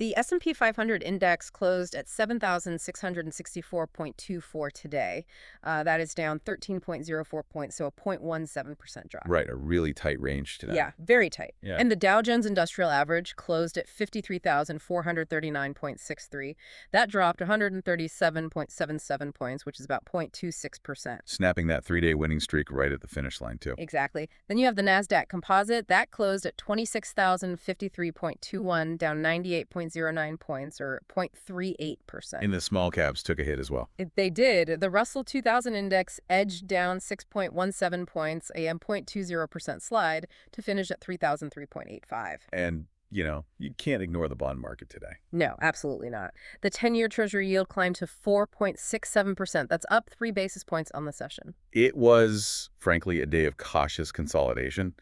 The S&P 500 index closed at 7,664.24 today. That is down 13.04 points, so a 0.17% drop. Right, a really tight range today. Yeah, very tight. Yeah. And the Dow Jones Industrial Average closed at 53,439.63. That dropped 137.77 points, which is about 0.26%. Snapping that 3-day winning streak right at the finish line, too. Exactly. Then you have the NASDAQ Composite. That closed at 26,053.21, down 98.09 points, or 0.38%. And the small caps took a hit as well. They did. The Russell 2000 index edged down 6.17 points, a 0.20% slide, to finish at 3,003.85. And, you can't ignore the bond market today. No, absolutely not. The 10-year Treasury yield climbed to 4.67%. That's up 3 basis points on the session. It was, frankly, a day of cautious consolidation.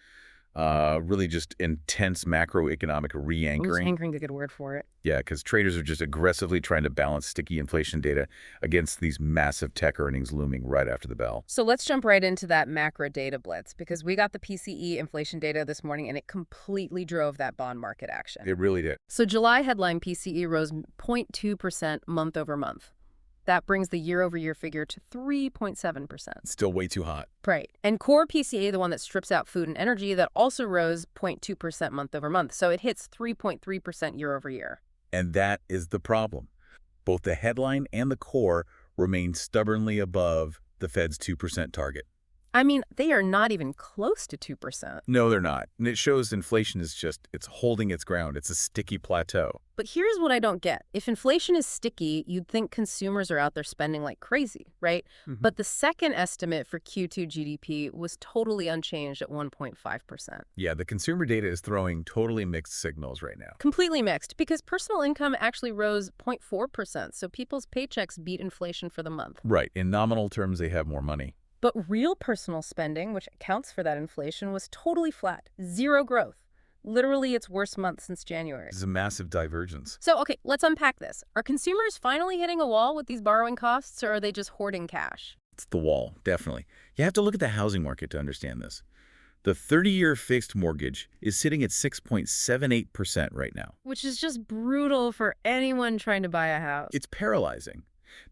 Really just intense macroeconomic re-anchoring. Anchoring's a good word for it. Yeah, because traders are just aggressively trying to balance sticky inflation data against these massive tech earnings looming right after the bell. So let's jump right into that macro data blitz, because we got the PCE inflation data this morning, and it completely drove that bond market action. It really did. So July headline PCE rose 0.2% month over month. That brings the year-over-year figure to 3.7%. Still way too hot. Right. And core PCE, the one that strips out food and energy, that also rose 0.2% month over month. So it hits 3.3% year over year. And that is the problem. Both the headline and the core remain stubbornly above the Fed's 2% target. I mean, they are not even close to 2%. No, they're not. And it shows inflation is it's holding its ground. It's a sticky plateau. But here's what I don't get. If inflation is sticky, you'd think consumers are out there spending like crazy, right? But the second estimate for Q2 GDP was totally unchanged at 1.5%. Yeah, the consumer data is throwing totally mixed signals right now. Completely mixed, because personal income actually rose 0.4%, so people's paychecks beat inflation for the month. Right. In nominal terms, they have more money. But real personal spending, which accounts for that inflation, was totally flat. Zero growth. Literally its worst month since January. This is a massive divergence. So, okay, let's unpack this. Are consumers finally hitting a wall with these borrowing costs, or are they just hoarding cash? It's the wall, definitely. You have to look at the housing market to understand this. The 30-year fixed mortgage is sitting at 6.78% right now. Which is just brutal for anyone trying to buy a house. It's paralyzing.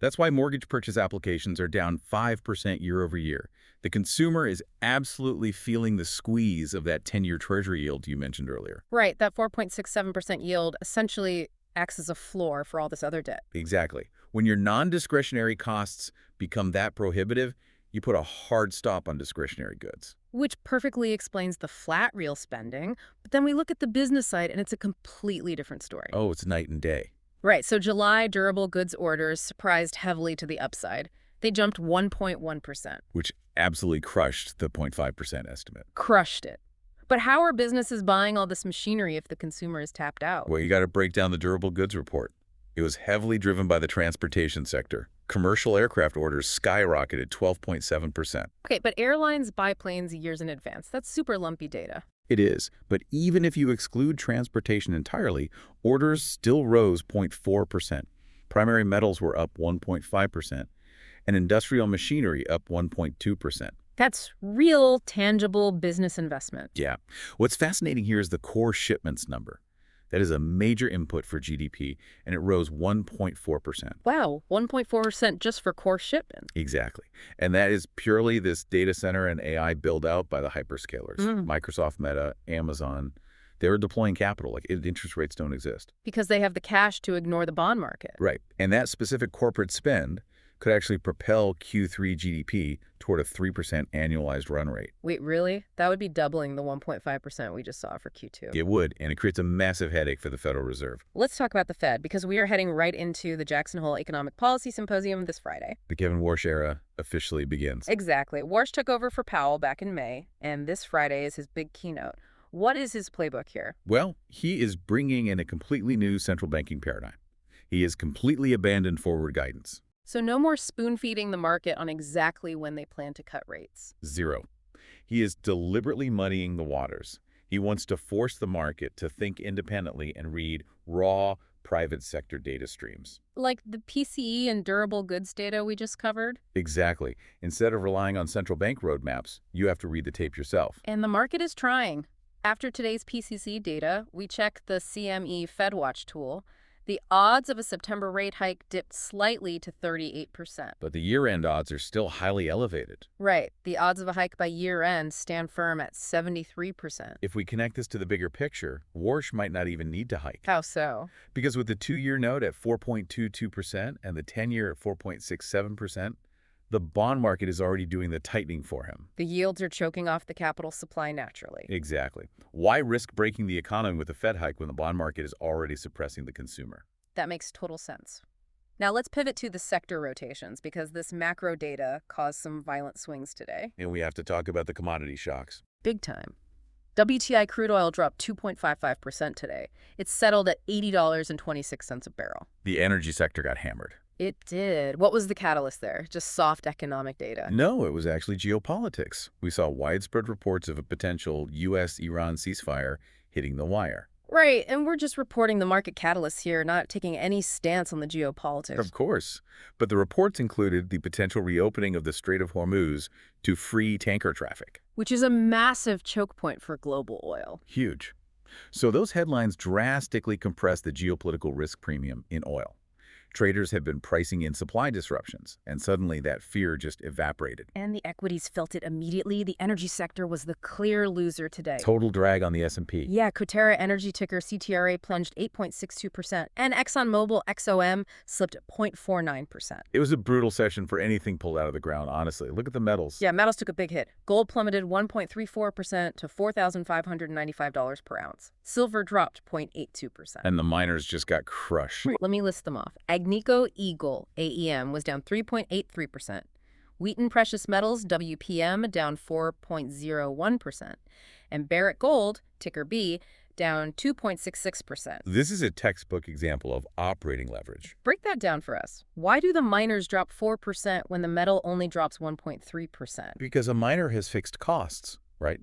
That's why mortgage purchase applications are down 5% year over year. The consumer is absolutely feeling the squeeze of that 10-year Treasury yield you mentioned earlier. Right, that 4.67% yield essentially acts as a floor for all this other debt. Exactly. When your non-discretionary costs become that prohibitive, you put a hard stop on discretionary goods. Which perfectly explains the flat real spending. But then we look at the business side, and it's a completely different story. Oh, it's night and day. Right, so July durable goods orders surprised heavily to the upside. They jumped 1.1%. Which absolutely crushed the 0.5% estimate. Crushed it. But how are businesses buying all this machinery if the consumer is tapped out? Well, you got to break down the durable goods report. It was heavily driven by the transportation sector. Commercial aircraft orders skyrocketed 12.7%. Okay, but airlines buy planes years in advance. That's super lumpy data. It is, but even if you exclude transportation entirely, orders still rose 0.4%. Primary metals were up 1.5%, and industrial machinery up 1.2%. That's real, tangible business investment. Yeah. What's fascinating here is the core shipments number. That is a major input for GDP, and it rose 1.4%. Wow, 1.4% just for core shipments. Exactly. And that is purely this data center and AI build-out by the hyperscalers. Microsoft, Meta, Amazon. They're deploying capital. Like, interest rates don't exist. Because they have the cash to ignore the bond market. Right. And that specific corporate spend could actually propel Q3 GDP toward a 3% annualized run rate. Wait, really? That would be doubling the 1.5% we just saw for Q2. It would, and it creates a massive headache for the Federal Reserve. Let's talk about the Fed, because we are heading right into the Jackson Hole Economic Policy Symposium this Friday. The Kevin Warsh era officially begins. Exactly. Warsh took over for Powell back in May, and this Friday is his big keynote. What is his playbook here? Well, he is bringing in a completely new central banking paradigm. He has completely abandoned forward guidance. So no more spoon-feeding the market on exactly when they plan to cut rates. Zero. He is deliberately muddying the waters. He wants to force the market to think independently and read raw private sector data streams. Like the PCE and durable goods data we just covered? Exactly. Instead of relying on central bank roadmaps, you have to read the tape yourself. And the market is trying. After today's PCC data, we check the CME FedWatch tool. The odds of a September rate hike dipped slightly to 38%. But the year-end odds are still highly elevated. Right. The odds of a hike by year-end stand firm at 73%. If we connect this to the bigger picture, Warsh might not even need to hike. How so? Because with the 2-year note at 4.22% and the 10-year at 4.67%, the bond market is already doing the tightening for him. The yields are choking off the capital supply naturally. Exactly. Why risk breaking the economy with a Fed hike when the bond market is already suppressing the consumer? That makes total sense. Now let's pivot to the sector rotations because this macro data caused some violent swings today. And we have to talk about the commodity shocks. Big time. WTI crude oil dropped 2.55% today. It's settled at $80.26 a barrel. The energy sector got hammered. It did. What was the catalyst there? Just soft economic data? No, it was actually geopolitics. We saw widespread reports of a potential U.S.-Iran ceasefire hitting the wire. Right, and we're just reporting the market catalysts here, not taking any stance on the geopolitics. Of course. But the reports included the potential reopening of the Strait of Hormuz to free tanker traffic. Which is a massive choke point for global oil. Huge. So those headlines drastically compressed the geopolitical risk premium in oil. Traders had been pricing in supply disruptions, and suddenly that fear just evaporated. And the equities felt it immediately. The energy sector was the clear loser today. Total drag on the S&P. Yeah, Coterra Energy ticker CTRA plunged 8.62%, and ExxonMobil XOM slipped 0.49%. It was a brutal session for anything pulled out of the ground, honestly. Look at the metals. Yeah, metals took a big hit. Gold plummeted 1.34% to $4,595 per ounce. Silver dropped 0.82%. And the miners just got crushed. Let me list them off. Agnico Eagle, AEM, was down 3.83%. Wheaton Precious Metals, WPM, down 4.01%. And Barrick Gold, ticker B, down 2.66%. This is a textbook example of operating leverage. Break that down for us. Why do the miners drop 4% when the metal only drops 1.3%? Because a miner has fixed costs, right?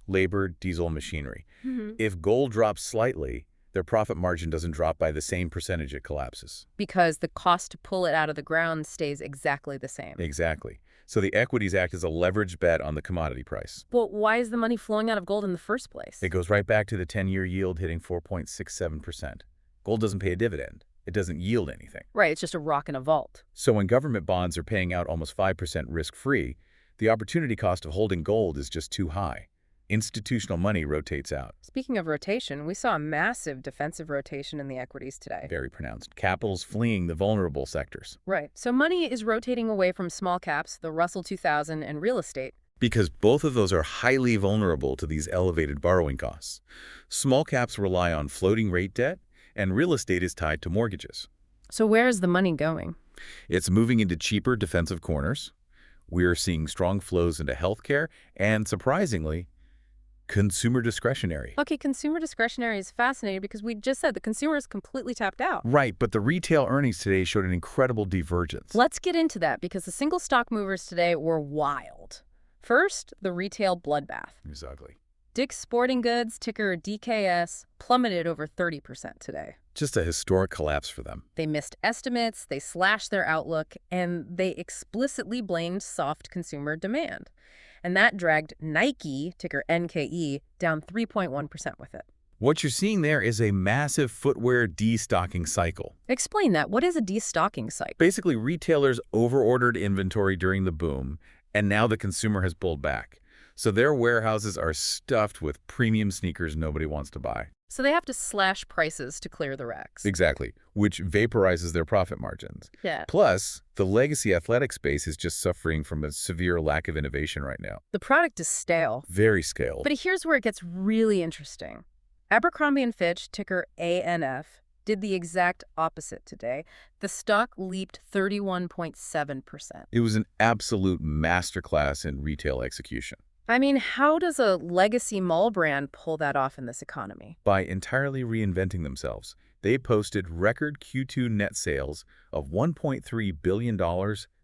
Labor, diesel, machinery. Mm-hmm. If gold drops slightly, their profit margin doesn't drop by the same percentage it collapses. Because the cost to pull it out of the ground stays exactly the same. Exactly. So the equities act as a leveraged bet on the commodity price. But why is the money flowing out of gold in the first place? It goes right back to the 10-year yield hitting 4.67%. Gold doesn't pay a dividend. It doesn't yield anything. Right, it's just a rock in a vault. So when government bonds are paying out almost 5% risk-free, the opportunity cost of holding gold is just too high. Institutional money rotates out. Speaking of rotation, we saw a massive defensive rotation in the equities today. Very pronounced. Capital's fleeing the vulnerable sectors. Right. So money is rotating away from small caps, the Russell 2000, and real estate. Because both of those are highly vulnerable to these elevated borrowing costs. Small caps rely on floating rate debt, and real estate is tied to mortgages. So where is the money going? It's moving into cheaper defensive corners. We're seeing strong flows into healthcare and, surprisingly, consumer discretionary. Okay, consumer discretionary is fascinating because we just said the consumer is completely tapped out. Right, but the retail earnings today showed an incredible divergence. Let's get into that because the single stock movers today were wild. First, the retail bloodbath. It was ugly. Dick's Sporting Goods, ticker DKS, plummeted over 30% today. Just a historic collapse for them. They missed estimates, they slashed their outlook, and they explicitly blamed soft consumer demand. And that dragged Nike, ticker NKE, down 3.1% with it. What you're seeing there is a massive footwear destocking cycle. Explain that. What is a destocking cycle? Basically, retailers overordered inventory during the boom, and now the consumer has pulled back. So their warehouses are stuffed with premium sneakers nobody wants to buy. So they have to slash prices to clear the racks. Exactly, which vaporizes their profit margins. Yeah. Plus, the legacy athletic space is just suffering from a severe lack of innovation right now. The product is stale. Very scaled. But here's where it gets really interesting. Abercrombie & Fitch, ticker ANF, did the exact opposite today. The stock leaped 31.7%. It was an absolute masterclass in retail execution. I mean, how does a legacy mall brand pull that off in this economy? By entirely reinventing themselves. They posted record Q2 net sales of $1.3 billion.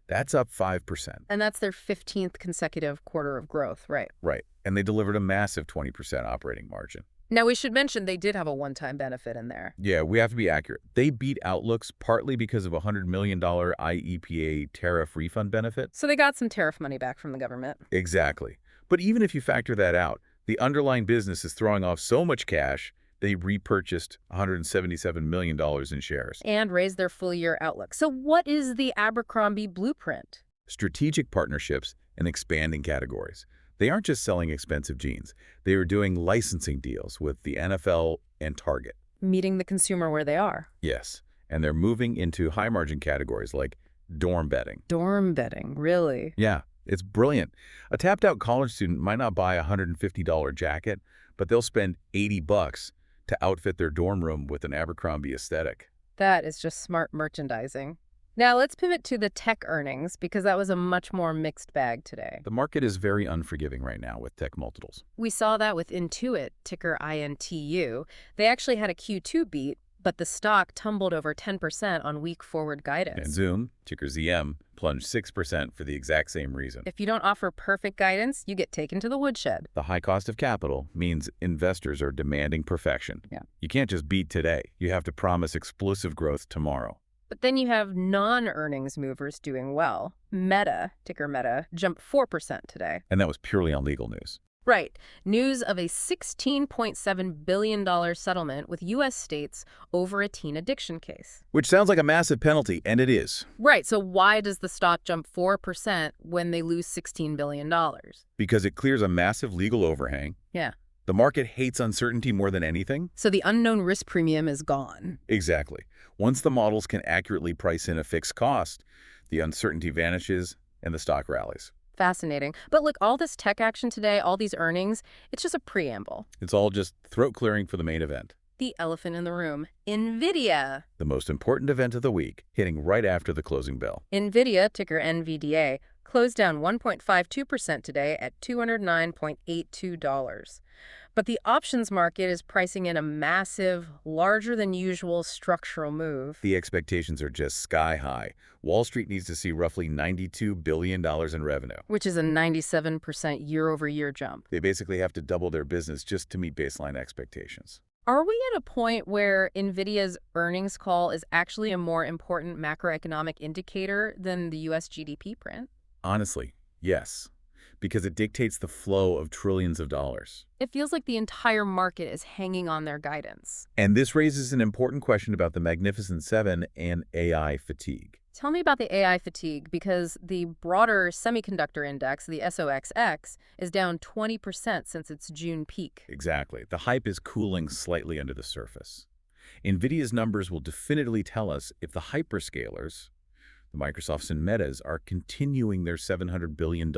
That's up 5%. And that's their 15th consecutive quarter of growth, right? Right. And they delivered a massive 20% operating margin. Now, we should mention they did have a one-time benefit in there. Yeah, we have to be accurate. They beat outlooks partly because of a $100 million IEPA tariff refund benefit. So they got some tariff money back from the government. Exactly. But even if you factor that out, The underlying business is throwing off so much cash, they repurchased $177 million in shares. And raise their full-year outlook. So what is the Abercrombie blueprint? Strategic partnerships and expanding categories. They aren't just selling expensive jeans. They are doing licensing deals with the NFL and Target. Meeting the consumer where they are. Yes, and they're moving into high-margin categories like dorm bedding. Dorm bedding, really? Yeah, it's brilliant. A tapped-out college student might not buy a $150 jacket, but they'll spend $80 to outfit their dorm room with an Abercrombie aesthetic. That is just smart merchandising. Now let's pivot to the tech earnings because that was a much more mixed bag today. The market is very unforgiving right now with tech multiples. We saw that with Intuit, ticker INTU. They actually had a Q2 beat, but the stock tumbled over 10% on weak forward guidance. And Zoom, ticker ZM, plunged 6% for the exact same reason. If you don't offer perfect guidance, you get taken to the woodshed. The high cost of capital means investors are demanding perfection. Yeah. You can't just beat today. You have to promise explosive growth tomorrow. But then you have non-earnings movers doing well. Meta, ticker Meta, jumped 4% today. And that was purely on legal news. Right. News of a $16.7 billion settlement with U.S. states over a teen addiction case. Which sounds like a massive penalty, and it is. Right. So why does the stock jump 4% when they lose $16 billion? Because it clears a massive legal overhang. Yeah. The market hates uncertainty more than anything. So the unknown risk premium is gone. Exactly. Once the models can accurately price in a fixed cost, the uncertainty vanishes and the stock rallies. Fascinating. But look, all this tech action today, all these earnings, it's just a preamble. It's all just throat clearing for the main event. The elephant in the room, NVIDIA. The most important event of the week, hitting right after the closing bell. NVIDIA, ticker NVDA, closed down 1.52% today at $209.82. But the options market is pricing in a massive, larger-than-usual structural move. The expectations are just sky high. Wall Street needs to see roughly $92 billion in revenue. Which is a 97% year-over-year jump. They basically have to double their business just to meet baseline expectations. Are we at a point where NVIDIA's earnings call is actually a more important macroeconomic indicator than the U.S. GDP print? Honestly, yes. Because it dictates the flow of trillions of dollars. It feels like the entire market is hanging on their guidance. And this raises an important question about the Magnificent Seven and AI fatigue. Tell me about the AI fatigue, because the broader semiconductor index, the SOXX, is down 20% since its June peak. Exactly. The hype is cooling slightly under the surface. NVIDIA's numbers will definitively tell us if the hyperscalers, the Microsofts and Metas, are continuing their $700 billion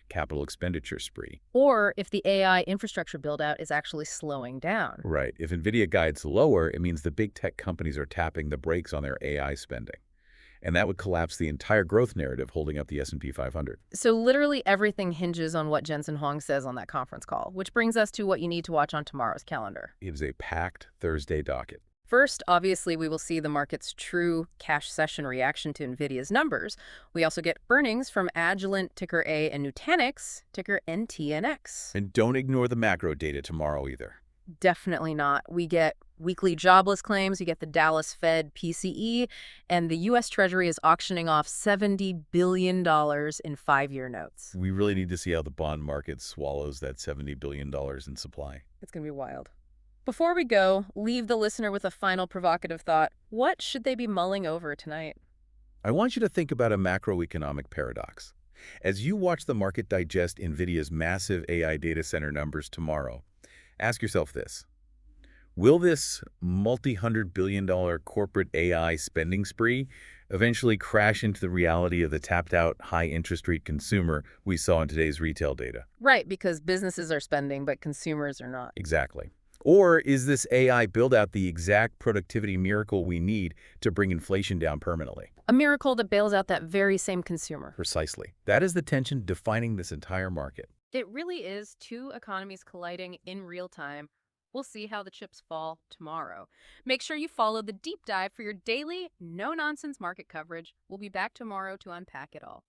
capital expenditure spree. Or if the AI infrastructure build-out is actually slowing down. Right. If NVIDIA guides lower, it means the big tech companies are tapping the brakes on their AI spending. And that would collapse the entire growth narrative holding up the S&P 500. So literally everything hinges on what Jensen Huang says on that conference call, which brings us to what you need to watch on tomorrow's calendar. It is a packed Thursday docket. First, obviously, we will see the market's true cash session reaction to NVIDIA's numbers. We also get earnings from Agilent, ticker A, and Nutanix, ticker NTNX. And don't ignore the macro data tomorrow either. Definitely not. We get weekly jobless claims, we get the Dallas Fed PCE, and the U.S. Treasury is auctioning off $70 billion in 5-year notes. We really need to see how the bond market swallows that $70 billion in supply. It's going to be wild. Before we go, leave the listener with a final provocative thought. What should they be mulling over tonight? I want you to think about a macroeconomic paradox. As you watch the market digest NVIDIA's massive AI data center numbers tomorrow, ask yourself this. Will this multi-hundred billion-dollar corporate AI spending spree eventually crash into the reality of the tapped-out high-interest rate consumer we saw in today's retail data? Right, because businesses are spending, but consumers are not. Exactly. Or is this AI build-out the exact productivity miracle we need to bring inflation down permanently? A miracle that bails out that very same consumer. Precisely. That is the tension defining this entire market. It really is two economies colliding in real time. We'll see how the chips fall tomorrow. Make sure you follow The Deep Dive for your daily, no-nonsense market coverage. We'll be back tomorrow to unpack it all.